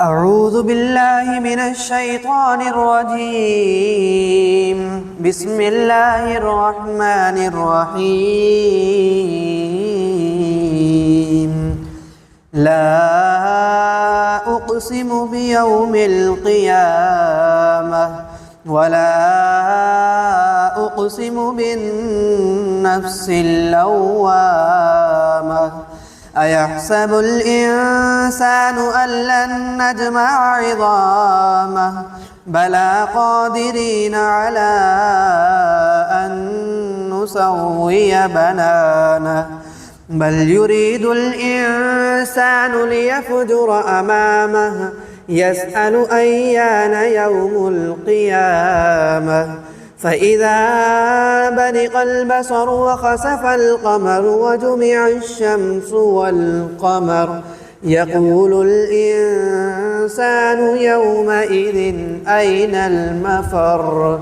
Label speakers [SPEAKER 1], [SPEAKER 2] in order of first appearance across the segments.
[SPEAKER 1] أعوذ بالله من الشيطان الرجيم. بسم الله الرحمن الرحيم. لا أقسم بيوم القيامة ولا أقسم بالنفس اللوامة. أيحسب الإنسان أن لن نجمع عظامه بلى قادرين على أن نسوي بنانه بل يريد الإنسان ليفجر أمامه يسأل أيان يوم القيامة فإذا برق البصر وخسف القمر وجمع الشمس والقمر يقول الإنسان يومئذ أين المفر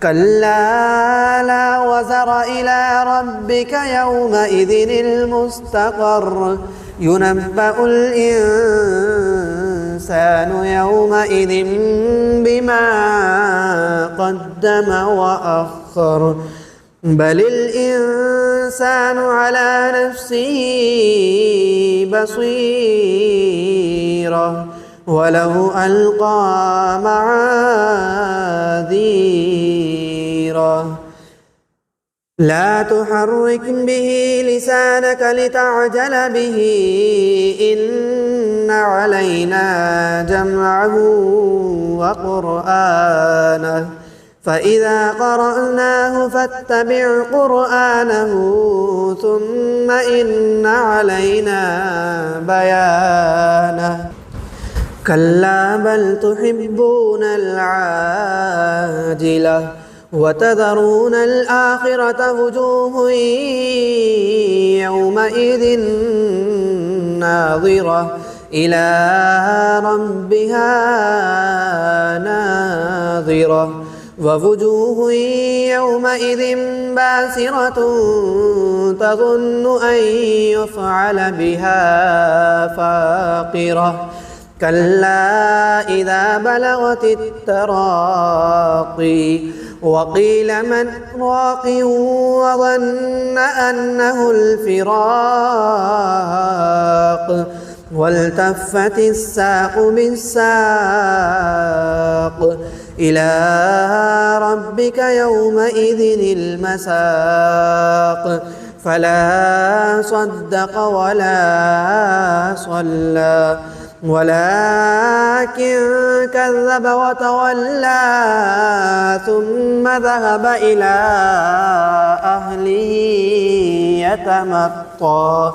[SPEAKER 1] كلا لا وزر إلى ربك يومئذ المستقر ينبأ الإنسان يومئذ بما قدم وأخر بل الإنسان على نفسه بصيرة ولو ألقى معاذيره لا تحرك به لسانك لتعجل به إن علينا جمعه وقرآنه فإذا قرأناه فاتبع قرآنه ثم إن علينا بيانه كلا بل تحبون العاجلة وتذرون الآخرة وجوه يومئذ ناظرة إلى ربها ناظرة ووجوه يومئذ باسرة تظن أن يفعل بها فاقرة كلا إذا بلغت التراقي وقيل من راق وظن أنه الفراق والتفت الساق بالساق إلى ربك يومئذ المساق فلا صدق ولا صلى ولكن كذب وتولى ثم ذهب إلى أهله يتمطى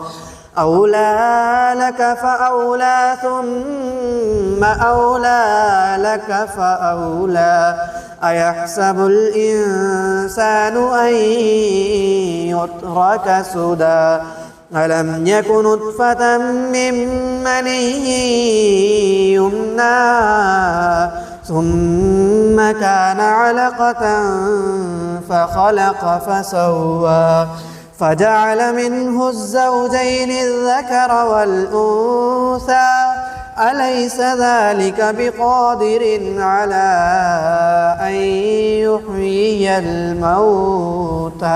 [SPEAKER 1] أولى لك فأولى ثم أولى لك فأولى أيحسب الإنسان أن يترك سدى ألم يك نطفة من مني يمنى ثم كان علقة فخلق فسوى فجعل منه الزوجين الذكر والأنثى أليس ذلك بقادر على أن يحيي الموتى